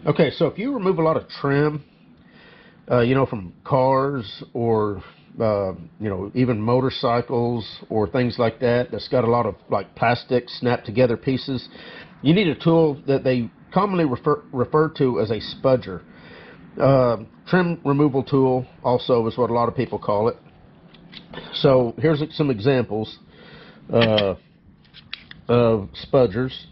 Okay, so if you remove a lot of trim, you know, from cars or you know, even motorcycles or things like that, that's got a lot of like plastic snap together pieces, you need a tool that they commonly refer to as a spudger. Trim removal tool also is what a lot of people call it. So here's some examples of spudgers.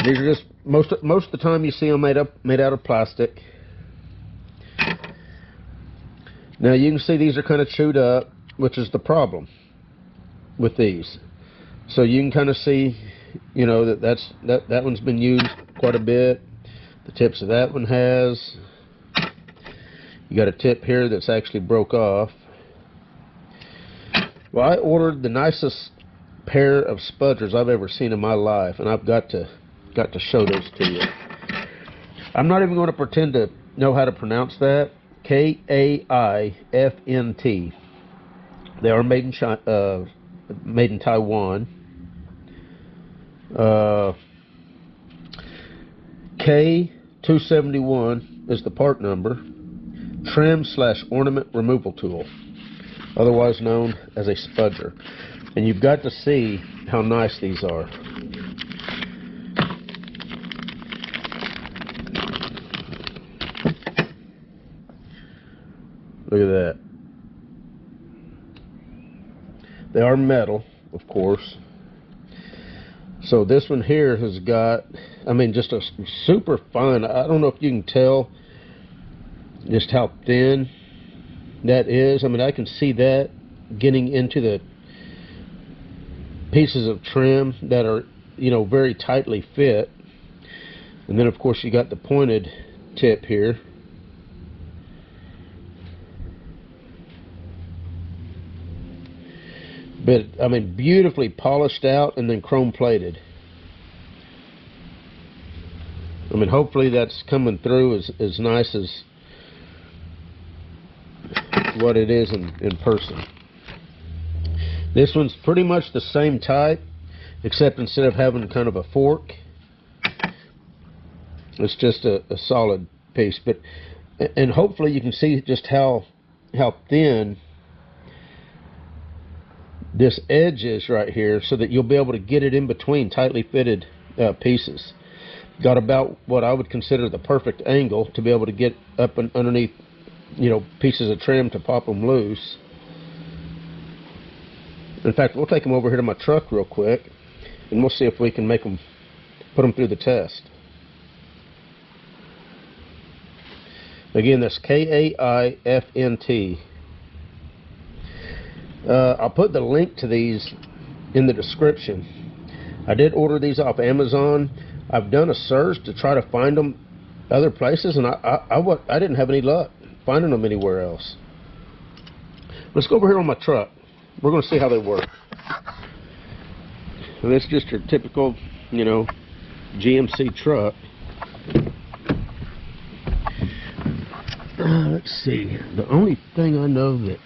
These are just most of the time you see them made out of plastic. Now you can see these are kind of chewed up, which is the problem with these. So you can kind of see, you know, that one's been used quite a bit. The tips of that one has. You got a tip here that's actually broke off. Well, I ordered the nicest pair of spudgers I've ever seen in my life, and I've got to show those to you. I'm not even going to pretend to know how to pronounce that. KAIFNT. They are made in Taiwan. K271 is the part number. Trim/ornament removal tool, otherwise known as a spudger. And you've got to see how nice these are. Look at that. They are metal, of course. So this one here has got, I mean, just a super fine, I don't know if you can tell just how thin that is. I mean, I can see that getting into the pieces of trim that are, you know, very tightly fit. And then of course you got the pointed tip here. But I mean, beautifully polished out and then chrome plated. I mean, hopefully that's coming through as nice as what it is in person. This one's pretty much the same type, except instead of having kind of a fork, it's just a solid piece. But and hopefully you can see just how thin this edge is right here, so that you'll be able to get it in between tightly fitted pieces. Got about what I would consider the perfect angle to be able to get up and underneath, you know, pieces of trim to pop them loose. In fact, we'll take them over here to my truck real quick, and we'll see if we can make them, put them through the test. Again, that's KAIFNT. I'll put the link to these in the description. I did order these off Amazon. I've done a search to try to find them other places, and I didn't have any luck finding them anywhere else. Let's go over here on my truck. We're going to see how they work. And that's just your typical, you know, GMC truck. Let's see. The only thing I know that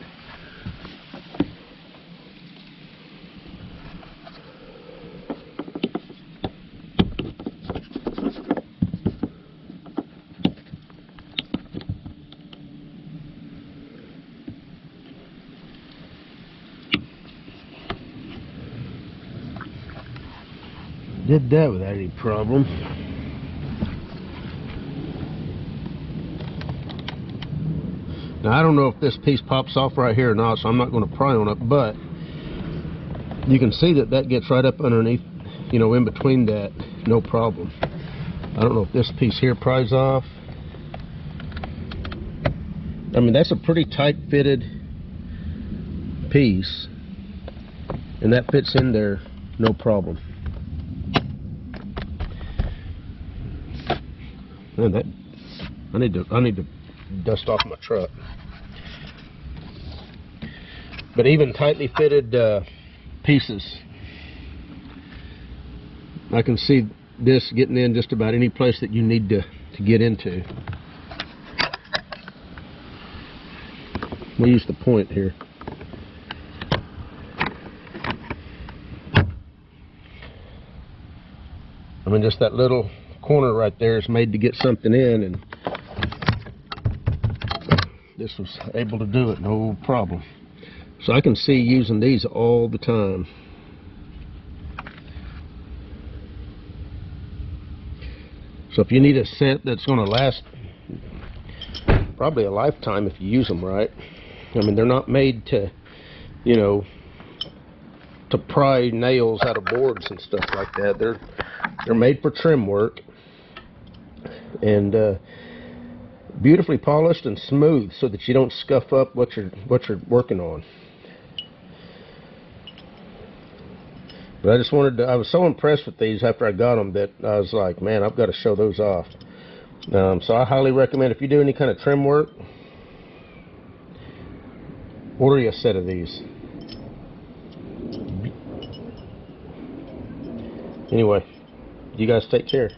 did that without any problem. Now I don't know if this piece pops off right here or not, so I'm not going to pry on it, but you can see that gets right up underneath, you know, in between that, no problem. I don't know if this piece here pries off. I mean, that's a pretty tight fitted piece, and that fits in there no problem. Man, that I need to dust off my truck. But even tightly fitted pieces, I can see this getting in just about any place that you need to get into. We'll use the point here. I mean, just that little corner right there is made to get something in, and this was able to do it no problem. So I can see using these all the time. So if you need a scent that's going to last probably a lifetime if you use them right. I mean, they're not made to, you know, to pry nails out of boards and stuff like that. They're made for trim work, and beautifully polished and smooth so that you don't scuff up what you're working on. But I just wanted to, I was so impressed with these after I got them that I was like, man, I've got to show those off. So I highly recommend, if you do any kind of trim work, order you a set of these. Anyway, you guys take care.